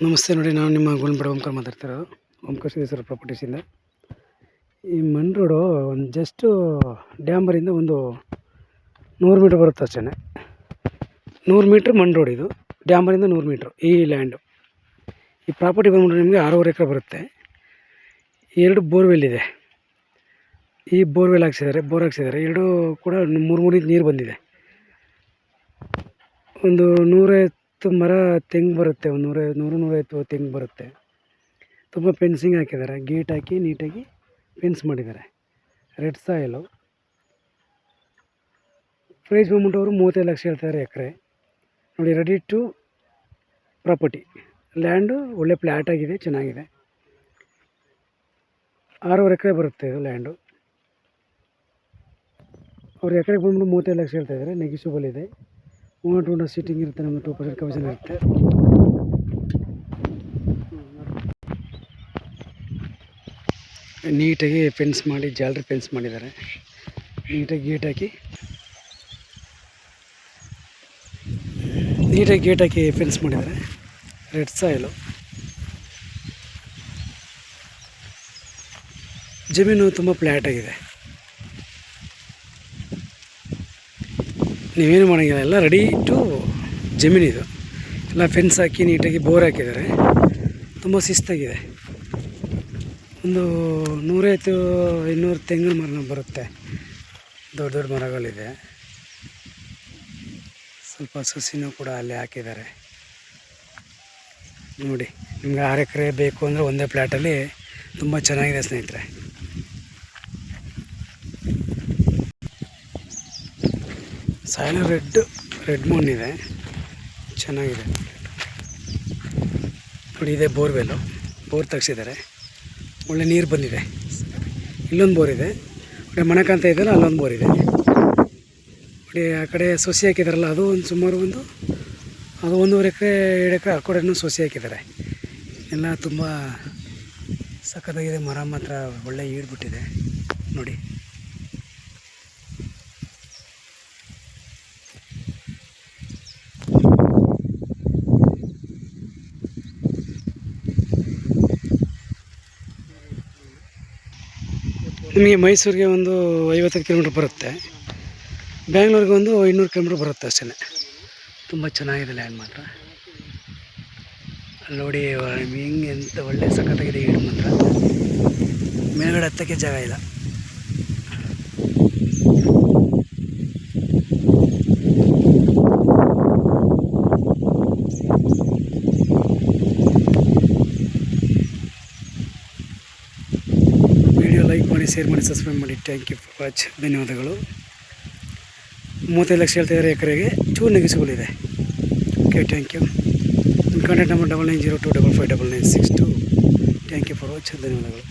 ನಮಸ್ತೆ ನೋಡಿ, ನಾನು ನಿಮ್ಮ ಗೋಲ್ಬಡ ಓಂಕಾರ ಮಾತಾಡ್ತಿರೋದು. ಓಂಕಾರ ಸಿದ್ದೇಶ್ವರ ಪ್ರಾಪರ್ಟೀಸಿಂದ. ಈ ಮಣ್ ರೋಡು ಒಂದು ಜಸ್ಟು ಡ್ಯಾಂಬರಿಂದ ಒಂದು 100 ಮೀಟ್ರ್ ಬರುತ್ತೆ ಅಷ್ಟೇ. 100 ಮೀಟ್ರ್ ಮಣ್ ರೋಡ್ ಇದು. ಡ್ಯಾಂಬರಿಂದ 100 ಮೀಟ್ರ್ ಈ ಲ್ಯಾಂಡು. ಈ ಪ್ರಾಪರ್ಟಿ ಬಂದ್ಬಿಟ್ಟು ನಿಮಗೆ 6.5 ಎಕರೆ ಬರುತ್ತೆ. 2 ಬೋರ್ವೆಲ್ ಇದೆ. ಈ ಬೋರ್ವೆಲ್ ಹಾಕ್ಸಿದ್ದಾರೆ, ಬೋರ್ ಹಾಕ್ಸಿದ್ದಾರೆ. 2 ಕೂಡ 3 ಇಂಚ್ ನೀರು ಬಂದಿದೆ. ಒಂದು 150 ಮರ ತೆಂಗು ಬರುತ್ತೆ. ಒಂದು 150 ತೆಂಗು ಬರುತ್ತೆ. ತುಂಬ ಫೆನ್ಸಿಂಗ್ ಹಾಕಿದ್ದಾರೆ, ಗೇಟ್ ಹಾಕಿ ನೀಟಾಗಿ ಫೆನ್ಸ್ ಮಾಡಿದ್ದಾರೆ. Red soil. ಪ್ರೈಸ್ ಬಂದ್ಬಿಟ್ಟು ಅವರು 35 ಲಕ್ಷ ಹೇಳ್ತಾರೆ ಎಕರೆ. ನೋಡಿ, ರೆಡಿ ಟು ಪ್ರಾಪರ್ಟಿ. ಲ್ಯಾಂಡು ಒಳ್ಳೆ ಫ್ಲ್ಯಾಟ್ ಆಗಿದೆ, ಚೆನ್ನಾಗಿದೆ. 6.5 ಎಕರೆ ಬರುತ್ತೆ ಇದು ಲ್ಯಾಂಡು. ಅವ್ರು ಎಕರೆಗೆ ಬಂದ್ಬಿಟ್ಟು 35 ಲಕ್ಷ ಹೇಳ್ತಾ ಇದ್ದಾರೆ. ನೆಗಿಷಿಬಲ್ ಇದೆ. ಓನರ್ ಸೀಟಿಂಗ್ ಇರುತ್ತೆ, ನಮಗೆ 2% ಕಮಿಷನ್ ಇರುತ್ತೆ. ನೀಟಾಗಿ ಫೆನ್ಸ್ ಮಾಡಿ, ಜಾಲರಿ ಫೆನ್ಸ್ ಮಾಡಿದ್ದಾರೆ. ನೀಟಾಗಿ ಗೇಟ್ ಹಾಕಿ ಫೆನ್ಸ್ ಮಾಡಿದ್ದಾರೆ. Red soil. ಜಮೀನು ತುಂಬ ಫ್ಲ್ಯಾಟ್ ಆಗಿದೆ. ನೀವೇನು ಮಾಡೋಂಗಿಲ್ಲ, ಎಲ್ಲ ರೆಡಿ ಟು ಜಮೀನಿದು. ಎಲ್ಲ ಫೆನ್ಸ್ ಹಾಕಿ ನೀಟಾಗಿ ಬೋರ್ ಹಾಕಿದ್ದಾರೆ. ತುಂಬ ಶಿಸ್ತಾಗಿದೆ. ಒಂದು 150-200 ತೆಂಗಿನ ಮರ ಬರುತ್ತೆ. ದೊಡ್ಡ ದೊಡ್ಡ ಮರಗಳಿದೆ. ಸ್ವಲ್ಪ ಸಸಿನೂ ಕೂಡ ಅಲ್ಲಿ ಹಾಕಿದ್ದಾರೆ. ನೋಡಿ, ನಿಮ್ಗೆ 6 ಎಕರೆ ಬೇಕು ಅಂದರೆ ಒಂದೇ ಫ್ಲ್ಯಾಟಲ್ಲಿ ತುಂಬ ಚೆನ್ನಾಗಿದೆ ಸ್ನೇಹಿತರೆ. ಸಾಯಿಲ್ ರೆಡ್ ಮಣ್ಣಿದೆ, ಚೆನ್ನಾಗಿದೆ. ನೋಡಿ, ಇದೆ ಬೋರ್ವೆಲ್ಲು. ಬೋರ್ ತೆಗ್ಸಿದ್ದಾರೆ, ಒಳ್ಳೆ ನೀರು ಬಂದಿದೆ. ಇಲ್ಲೊಂದು ಬೋರ್ ಇದೆ. ನೋಡಿ, ಮನೆ ಕಾಣ್ತಾ ಇದೆಯಲ್ಲ, ಅಲ್ಲೊಂದು ಬೋರ್ ಇದೆ. ನೋಡಿ, ಆ ಕಡೆ ಸೊಸೆ ಹಾಕಿದಾರಲ್ಲ, ಅದು ಒಂದು ಸುಮಾರು ಅದು 1.5 ಎಕರೆ 2 ಎಕರೆ ಆ ಕಡೆನೂ ಸೊಸೆ ಹಾಕಿದ್ದಾರೆ. ಎಲ್ಲ ತುಂಬ ಸಖತ್ತಾಗಿದೆ. ಮರ ಮಾತ್ರ ಒಳ್ಳೆ ಈಡ್ಬಿಟ್ಟಿದೆ ನೋಡಿ. ನಿಮಗೆ ಮೈಸೂರಿಗೆ ಒಂದು 50 ಕಿಲೋಮೀಟ್ರ್ ಬರುತ್ತೆ. ಬ್ಯಾಂಗ್ಳೂರಿಗೆ ಒಂದು 200 ಕಿಲೋಮೀಟ್ರ್ ಬರುತ್ತೆ ಅಷ್ಟೇ. ತುಂಬ ಚೆನ್ನಾಗಿದೆ ಲ್ಯಾಂಡ್ ಮಾತ್ರ. ನೋಡಿ ಹಿಂಗೆ ಎಂತ ಒಳ್ಳೆ ಸಖತ್ತಾಗಿದೆ. ಈಡು ಮಾತ್ರ ಮೇಲ್ಗಡೆ ಹತ್ತಕ್ಕೆ ಜಾಗ ಇಲ್ಲ. ಲೈಕ್ ಮಾಡಿ, ಶೇರ್ ಮಾಡಿ, ಸಬ್ಸ್ಕ್ರೈಬ್ ಮಾಡಿ. Thank you for watch. ಧನ್ಯವಾದಗಳು. 35 ಲಕ್ಷ ಹೇಳ್ತಾಯಿದ್ದಾರೆ ಎಕರೆಗೆ. ಚೂರು ನೆಗೆಸಿಬಲ್ ಇದೆ. Okay, thank you. ನನ್ನ contact number 9902559962. Thank you for watch. ಧನ್ಯವಾದಗಳು.